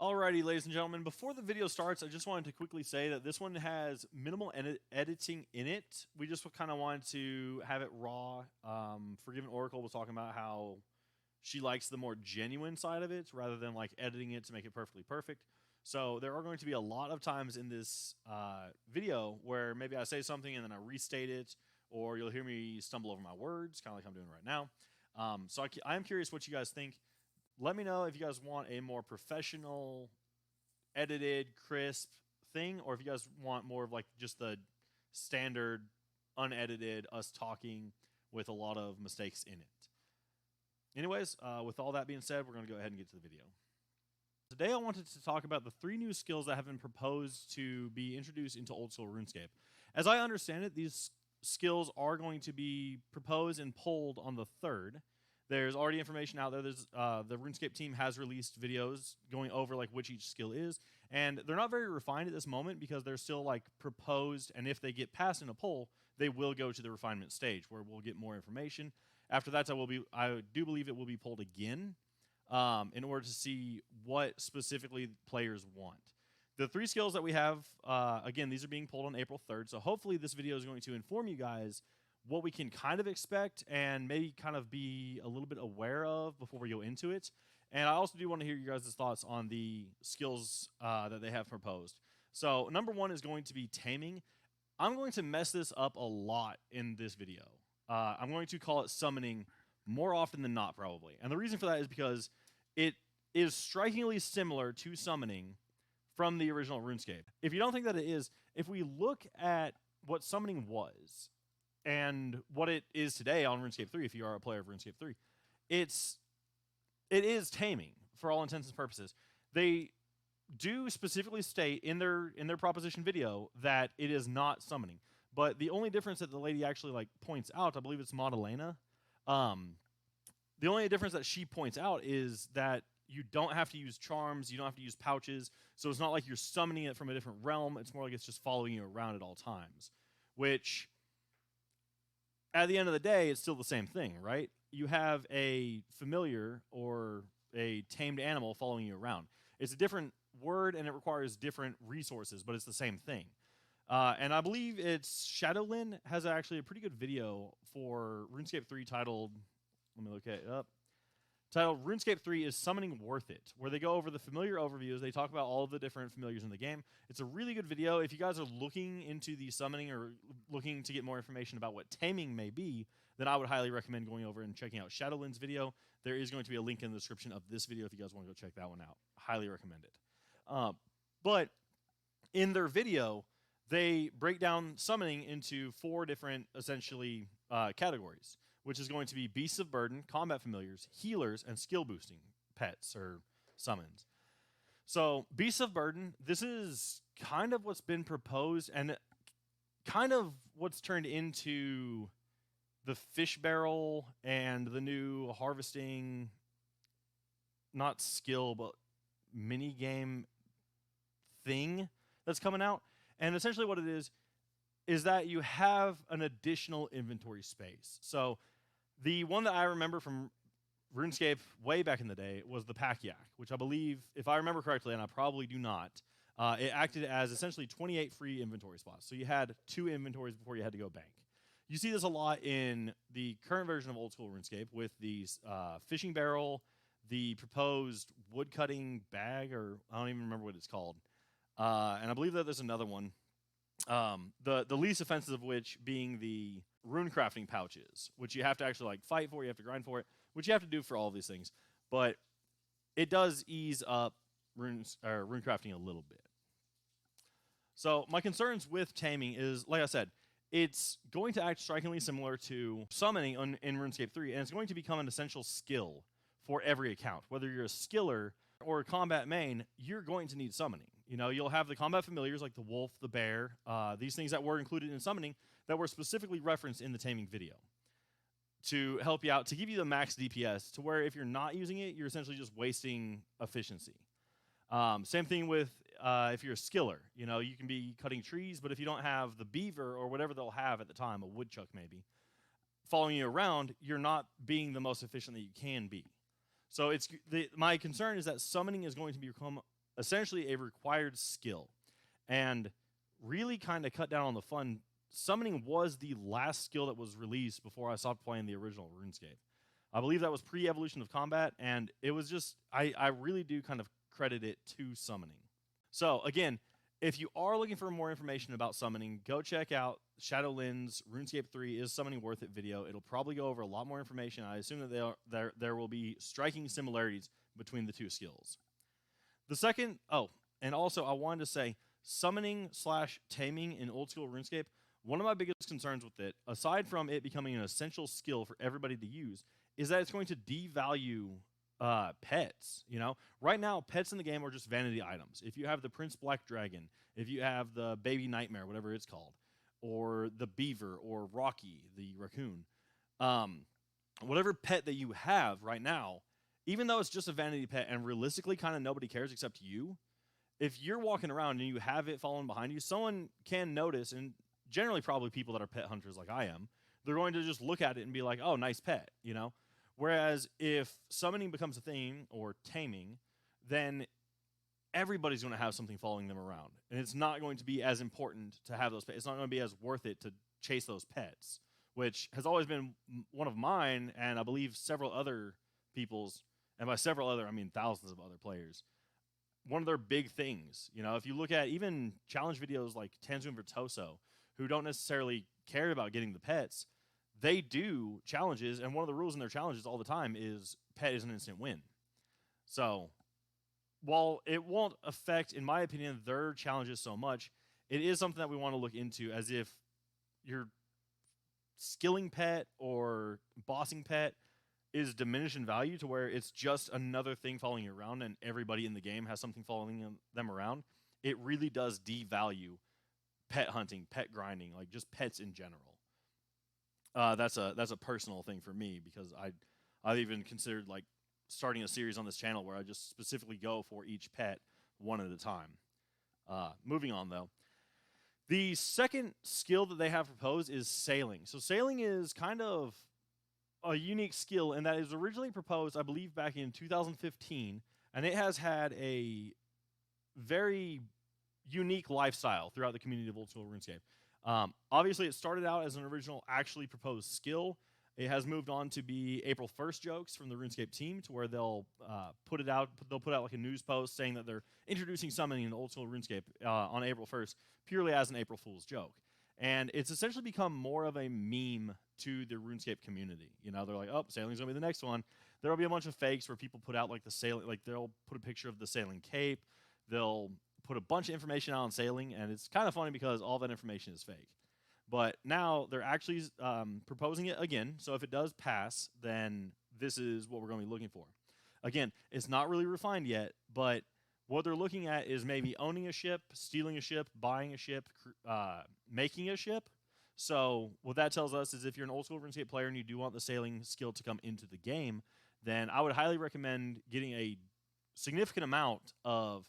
Alrighty, ladies and gentlemen, before the video starts, I just wanted to quickly say that this one has minimal editing in it. We just kind of wanted to have it raw. Forgiven Oracle was talking about how she likes the more genuine side of it rather than like editing it to make it perfectly perfect. So there are going to be a lot of times in this video where maybe I say something and then I restate it, or you'll hear me stumble over my words, kind of like I'm doing right now. So I am curious what you guys think. Let me know if you guys want a more professional, edited, crisp thing, or if you guys want more of like just the standard, unedited, us talking with a lot of mistakes in it. Anyways, with all that being said, we're going to go ahead and get to the video. Today I wanted to talk about the 3 new skills that have been proposed to be introduced into Old School Runescape. As I understand it, these skills are going to be proposed and pulled on the 3rd. There's already information out there. There's the RuneScape team has released videos going over like which each skill is, and they're not very refined at this moment because they're still like proposed, and if they get passed in a poll, they will go to the refinement stage where we'll get more information. After that, I do believe it will be pulled again in order to see what specifically players want. The 3 skills that we have, again, these are being pulled on April 3rd, so hopefully this video is going to inform you guys what we can kind of expect and maybe kind of be a little bit aware of before we go into it. And I also do want to hear you guys' thoughts on the skills that they have proposed. So number 1 is going to be taming. I'm going to mess this up a lot in this video. I'm going to call it summoning more often than not, probably. And the reason for that is because it is strikingly similar to summoning from the original RuneScape. If you don't think that it is, if we look at what summoning was and what it is today on RuneScape 3, if you are a player of RuneScape 3, it is taming for all intents and purposes. They do specifically state in their proposition video that it is not summoning. But the only difference that the lady actually like points out, I believe it's Madalena, the only difference that she points out is that you don't have to use charms, you don't have to use pouches, so it's not like you're summoning it from a different realm, it's more like it's just following you around at all times, which at the end of the day, it's still the same thing, right? You have a familiar or a tamed animal following you around. It's a different word and it requires different resources, but it's the same thing. And I believe it's Shadowlin has actually a pretty good video for RuneScape 3 titled, let me look it up, titled RuneScape 3 is Summoning Worth It, where they go over the familiar overviews. They talk about all of the different familiars in the game. It's a really good video. If you guys are looking into the summoning or looking to get more information about what taming may be, then I would highly recommend going over and checking out Shadowlin's video. There is going to be a link in the description of this video if you guys want to go check that one out. Highly recommend it. But in their video, they break down summoning into 4 different, essentially, categories, which is going to be Beasts of Burden, Combat Familiars, Healers, and Skill Boosting pets or summons. So, Beasts of Burden, this is kind of what's been proposed and kind of what's turned into the fish barrel and the new harvesting, not skill, but mini game thing that's coming out. And essentially what it is that you have an additional inventory space. So the one that I remember from RuneScape way back in the day was the Pack Yak, which I believe, if I remember correctly, and I probably do not, it acted as essentially 28 free inventory spots. So you had 2 inventories before you had to go bank. You see this a lot in the current version of Old School RuneScape with the fishing barrel, the proposed woodcutting bag, or I don't even remember what it's called. And I believe that there's another one. The least offensive of which being the rune crafting pouches, which you have to actually like fight for, you have to grind for it, which you have to do for all of these things. But it does ease up rune crafting a little bit. So my concerns with taming is, like I said, it's going to act strikingly similar to summoning in RuneScape 3, and it's going to become an essential skill for every account. Whether you're a skiller or a combat main, you're going to need summoning. You know, you'll have the combat familiars like the wolf, the bear, these things that were included in summoning that were specifically referenced in the taming video to help you out, to give you the max DPS, to where if you're not using it, you're essentially just wasting efficiency. Same thing with if you're a skiller. You know, you can be cutting trees, but if you don't have the beaver or whatever they'll have at the time, a woodchuck maybe, following you around, you're not being the most efficient that you can be. So my concern is that summoning is going to become essentially a required skill, and really kind of cut down on the fun. Summoning was the last skill that was released before I stopped playing the original RuneScape. I believe that was pre-evolution of combat, and it was just I really do kind of credit it to summoning. So again, if you are looking for more information about summoning, go check out Shadowlin's RuneScape 3 is Summoning Worth It video. It'll probably go over a lot more information. I assume that there will be striking similarities between the two skills. The second, and also I wanted to say, summoning / taming in Old School RuneScape, one of my biggest concerns with it, aside from it becoming an essential skill for everybody to use, is that it's going to devalue pets. You know, right now pets in the game are just vanity items. If you have the Prince Black Dragon, if you have the Baby Nightmare, whatever it's called, or the Beaver, or Rocky the raccoon, whatever pet that you have right now, even though it's just a vanity pet and realistically kind of nobody cares except you, if you're walking around and you have it following behind you, someone can notice, and generally probably people that are pet hunters like I am, they're going to just look at it and be like, oh, nice pet, you know? Whereas if summoning becomes a thing, or taming, then everybody's going to have something following them around. And it's not going to be as important to have those pets. It's not going to be as worth it to chase those pets, which has always been one of mine, and I believe several other people's, and by several other, I mean thousands of other players, one of their big things. You know, if you look at even challenge videos like Tanzun Virtuoso, who don't necessarily care about getting the pets, they do challenges, and one of the rules in their challenges all the time is pet is an instant win. So while it won't affect, in my opinion, their challenges so much, it is something that we want to look into, as if your skilling pet or bossing pet is diminished in value to where it's just another thing following you around and everybody in the game has something following them around. It really does devalue pet hunting, pet grinding, like just pets in general. That's a personal thing for me, because I've even considered like starting a series on this channel where I just specifically go for each pet one at a time. Moving on though, the second skill that they have proposed is sailing. So sailing is kind of a unique skill, and that is originally proposed, I believe, back in 2015, and it has had a very unique lifestyle throughout the community of Old School RuneScape. Obviously, it started out as an original actually proposed skill. It has moved on to be April 1st jokes from the RuneScape team, to where they'll put it out. They'll put out like a news post saying that they're introducing summoning in Old School RuneScape on April 1st, purely as an April Fool's joke. And it's essentially become more of a meme to the RuneScape community. You know, they're like, oh, sailing's gonna be the next one. There'll be a bunch of fakes where people put out like the sailing, like they'll put a picture of the sailing cape. They'll put a bunch of information out on sailing, and it's kind of funny because all that information is fake. But now they're actually proposing it again. So if it does pass, then this is what we're going to be looking for. Again, it's not really refined yet, but what they're looking at is maybe owning a ship, stealing a ship, buying a ship, making a ship. So what that tells us is if you're an Old School RuneScape player and you do want the sailing skill to come into the game, then I would highly recommend getting a significant amount of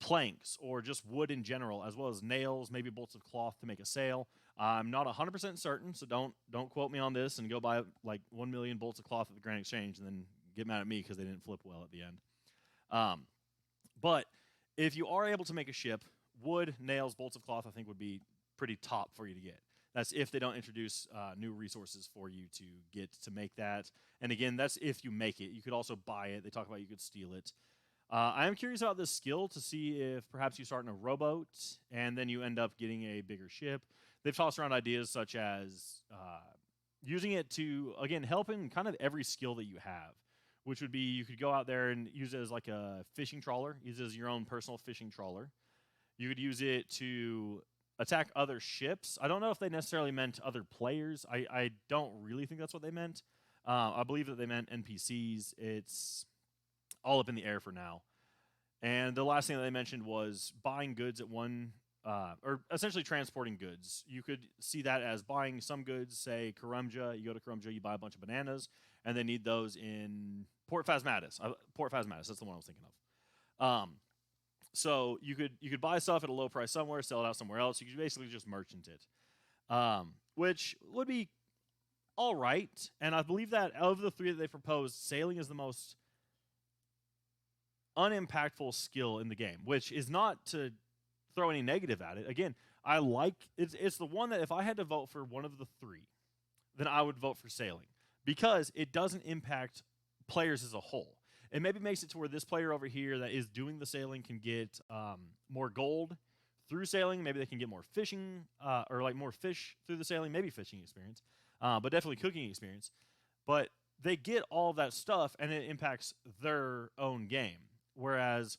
planks or just wood in general, as well as nails, maybe bolts of cloth to make a sail. I'm not 100% certain, so don't quote me on this and go buy like 1 million bolts of cloth at the Grand Exchange and then get mad at me because they didn't flip well at the end. But if you are able to make a ship, wood, nails, bolts of cloth, I think would be pretty top for you to get. That's if they don't introduce new resources for you to get to make that. And again, that's if you make it. You could also buy it. They talk about you could steal it. I am curious about this skill to see if perhaps you start in a rowboat and then you end up getting a bigger ship. They've tossed around ideas such as using it to, again, help in kind of every skill that you have, which would be you could go out there and use it as like a fishing trawler, use it as your own personal fishing trawler. You could use it to attack other ships. I don't know if they necessarily meant other players. I don't really think that's what they meant. I believe that they meant NPCs. It's all up in the air for now. And the last thing that they mentioned was buying goods at one, or essentially transporting goods. You could see that as buying some goods, say Karumja. You go to Karumja, you buy a bunch of bananas, and they need those in Port Phasmatis. Port Phasmatis, that's the one I was thinking of. So you could buy stuff at a low price somewhere, sell it out somewhere else. You could basically just merchant it, which would be all right. And I believe that of the three that they proposed, sailing is the most unimpactful skill in the game, which is not to throw any negative at it. Again, I like it's the one that if I had to vote for one of the three, then I would vote for sailing because it doesn't impact players as a whole. It maybe makes it to where this player over here that is doing the sailing can get more gold through sailing. Maybe they can get more fishing or like more fish through the sailing, maybe fishing experience, but definitely cooking experience. But they get all of that stuff and it impacts their own game. Whereas,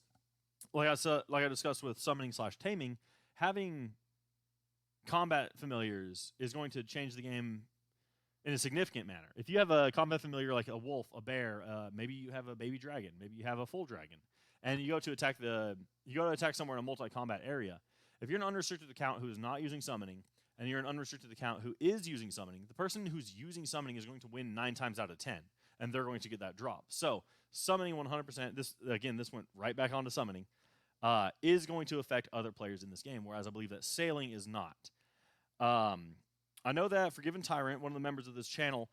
like I discussed with summoning / taming, having combat familiars is going to change the game in a significant manner. If you have a combat familiar like a wolf, a bear, maybe you have a baby dragon, maybe you have a full dragon, and you go to attack somewhere in a multi-combat area. If you're an unrestricted account who is not using summoning, and you're an unrestricted account who is using summoning, the person who's using summoning is going to win 9 times out of 10, and they're going to get that drop. So summoning 100%. This went right back onto summoning. Is going to affect other players in this game, whereas I believe that sailing is not. I know that Forgiven Tyrant, one of the members of this channel,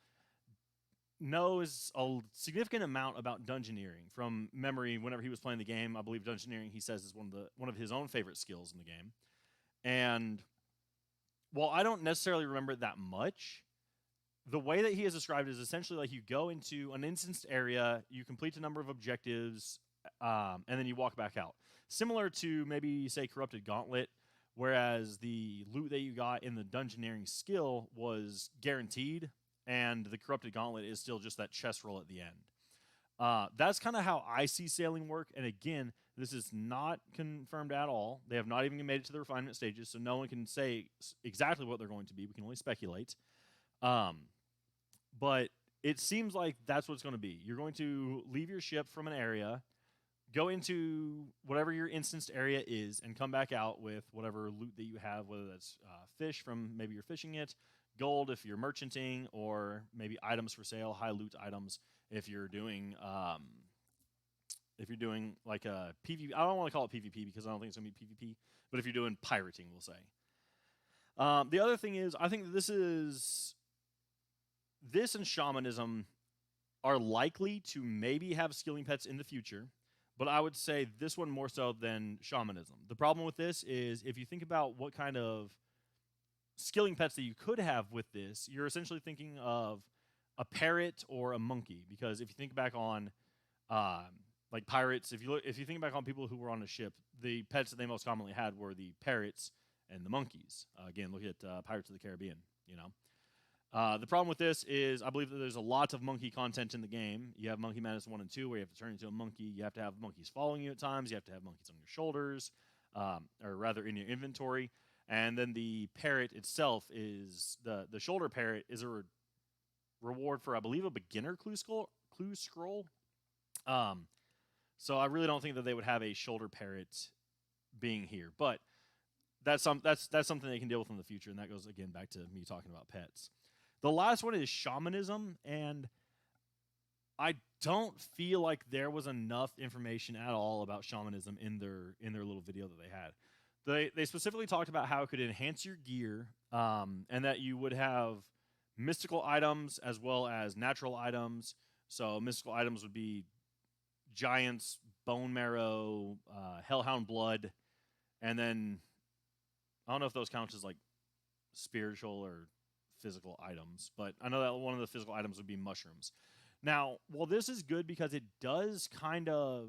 knows a significant amount about dungeoneering from memory. Whenever he was playing the game, I believe dungeoneering, he says, is one of his own favorite skills in the game. And while I don't necessarily remember it that much, the way that he has described it is essentially like you go into an instanced area, you complete a number of objectives, and then you walk back out. Similar to maybe, say, Corrupted Gauntlet, whereas the loot that you got in the dungeoneering skill was guaranteed, and the Corrupted Gauntlet is still just that chest roll at the end. That's kind of how I see sailing work, and again, this is not confirmed at all. They have not even made it to the refinement stages, so no one can say exactly what they're going to be. We can only speculate. But it seems like that's what it's going to be. You're going to leave your ship from an area, go into whatever your instanced area is, and come back out with whatever loot that you have, whether that's fish from maybe you're fishing it, gold if you're merchanting, or maybe items for sale, high loot items if you're doing like a PvP. I don't want to call it PvP because I don't think it's going to be PvP, but if you're doing pirating, we'll say. The other thing is, I think that this and shamanism are likely to maybe have skilling pets in the future, but I would say this one more so than shamanism. The problem with this is if you think about what kind of skilling pets that you could have with this, you're essentially thinking of a parrot or a monkey, because if you think back on like pirates, if you think back on people who were on a ship, the pets that they most commonly had were the parrots and the monkeys. Again, look at Pirates of the Caribbean, you know. The problem with this is I believe that there's a lot of monkey content in the game. You have Monkey Madness 1 and 2 where you have to turn into a monkey. You have to have monkeys following you at times. You have to have monkeys on your shoulders, or rather in your inventory. And then the parrot itself is the shoulder parrot is a reward for, I believe, a beginner clue scroll. So I really don't think that they would have a shoulder parrot being here, but that's something they can deal with in the future, and that goes again back to me talking about pets. The last one is shamanism, and I don't feel like there was enough information at all about shamanism in their little video that they had. They specifically talked about how it could enhance your gear, and that you would have mystical items as well as natural items. So mystical items would be giants, bone marrow, hellhound blood, and then I don't know if those count as like spiritual or physical items, but I know that one of the physical items would be mushrooms. Now, while this is good because it does kind of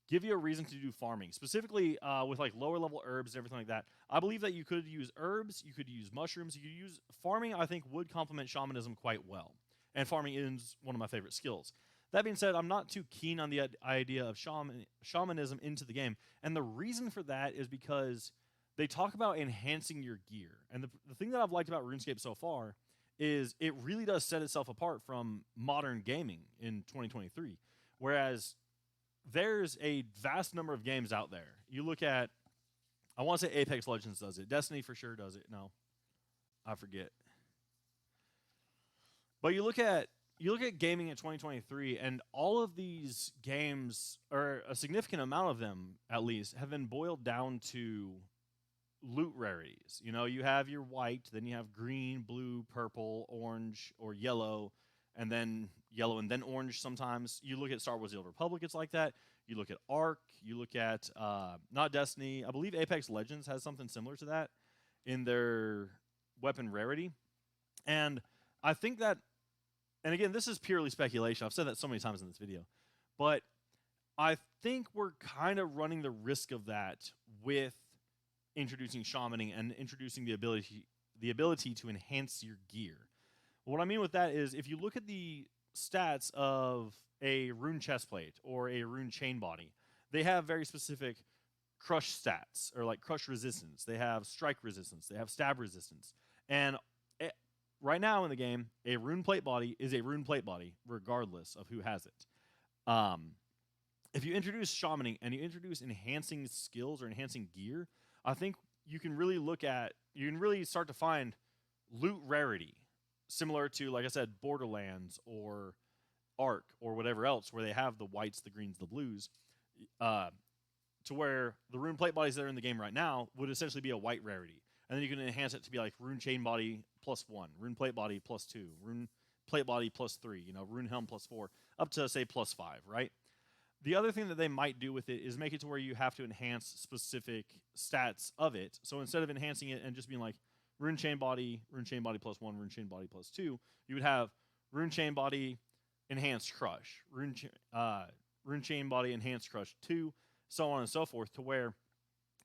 give you a reason to do farming, specifically with like lower level herbs and everything like that, I believe that you could use herbs, you could use mushrooms, you could use farming. I think would complement shamanism quite well, and farming is one of my favorite skills. That being said, I'm not too keen on the idea of shamanism into the game, and the reason for that is because they talk about enhancing your gear. And the thing that I've liked about RuneScape so far is it really does set itself apart from modern gaming in 2023. Whereas there's a vast number of games out there. You look at, I want to say Apex Legends does it. Destiny for sure does it. No, I forget. But you look at gaming in 2023, and all of these games, or a significant amount of them at least, have been boiled down to loot rarities. You know, you have your white, then you have green, blue, purple, orange, or yellow and then orange sometimes. You look at Star Wars The Old Republic, it's like that. You look at Ark. You look at not Destiny. I believe Apex Legends has something similar to that in their weapon rarity. And I think that, and again, this is purely speculation. I've said that so many times in this video, but I think we're kind of running the risk of that with introducing shamaning and introducing the ability to enhance your gear. What I mean with that is, if you look at the stats of a rune chestplate or a rune chain body, they have very specific crush stats, or like crush resistance. They have strike resistance. They have stab resistance. And right now in the game, a rune plate body is a rune plate body, regardless of who has it. If you introduce shamaning and you introduce enhancing skills or enhancing gear, I think you can really start to find loot rarity, similar to, like I said, Borderlands or Ark or whatever else, where they have the whites, the greens, the blues, to where the rune plate bodies that are in the game right now would essentially be a white rarity. And then you can enhance it to be like rune chain body +1, rune plate body +2, rune plate body +3, rune helm +4, up to, say, +5, right? The other thing that they might do with it is make it to where you have to enhance specific stats of it. So instead of enhancing it and just being like rune chain body +1, rune chain body +2, you would have rune chain body enhanced crush, rune chain body enhanced crush 2, so on and so forth, to where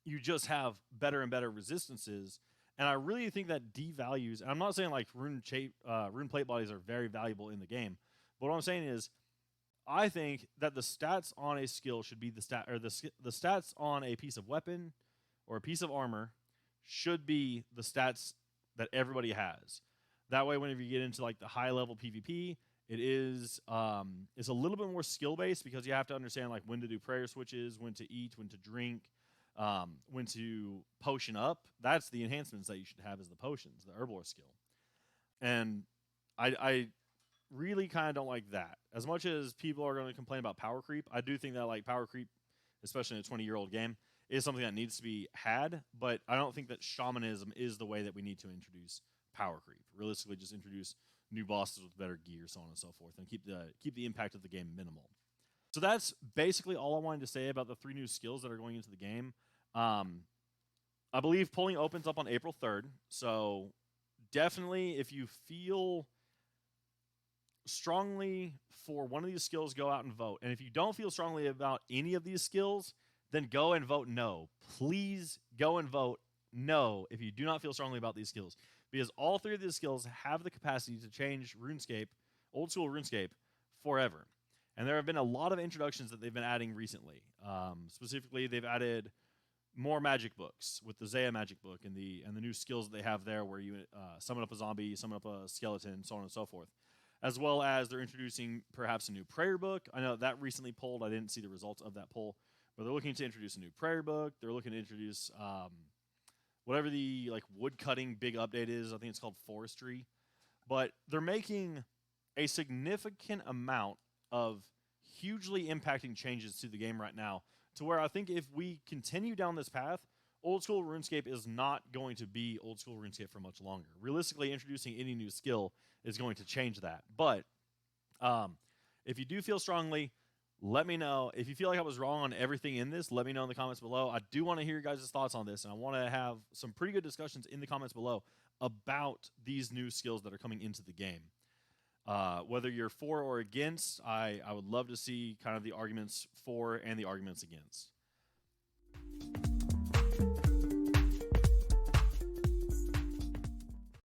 you just have better and better resistances. And I really think that devalues, and I'm not saying like rune plate bodies are very valuable in the game, but what I'm saying is, I think that the stats on a skill should be the stats on a piece of weapon or a piece of armor should be the stats that everybody has. That way, whenever you get into like the high level PvP, it is it's a little bit more skill based, because you have to understand like when to do prayer switches, when to eat, when to drink, when to potion up. That's the enhancements that you should have, is the potions, the herbalist skill. And I really kind of don't like that. As much as people are going to complain about power creep, I do think that like power creep, especially in a 20-year-old game, is something that needs to be had, but I don't think that shamanism is the way that we need to introduce power creep. Realistically, just introduce new bosses with better gear, so on and so forth, and keep the impact of the game minimal. So that's basically all I wanted to say about the 3 new skills that are going into the game. I believe polling opens up on April 3rd, so definitely if you feel strongly for one of these skills, go out and vote. And if you don't feel strongly about any of these skills, then go and vote no. Please go and vote no if you do not feel strongly about these skills, because all 3 of these skills have the capacity to change RuneScape, Old School RuneScape, forever. And there have been a lot of introductions that they've been adding recently. Specifically, they've added more magic books with the Zaya magic book and the new skills that they have there, where you summon up a zombie, summon up a skeleton, so on and so forth. As well as they're introducing perhaps a new prayer book. I know that recently polled. I didn't see the results of that poll, but they're looking to introduce a new prayer book. They're looking to introduce whatever the like wood cutting big update is. I think it's called forestry. But they're making a significant amount of hugely impacting changes to the game right now, to where I think if we continue down this path, Old School RuneScape is not going to be Old School RuneScape for much longer. Realistically, introducing any new skill is going to change that. But if you do feel strongly, let me know. If you feel like I was wrong on everything in this, let me know in the comments below. I do want to hear your guys' thoughts on this, and I want to have some pretty good discussions in the comments below about these new skills that are coming into the game. Whether you're for or against, I would love to see kind of the arguments for and the arguments against.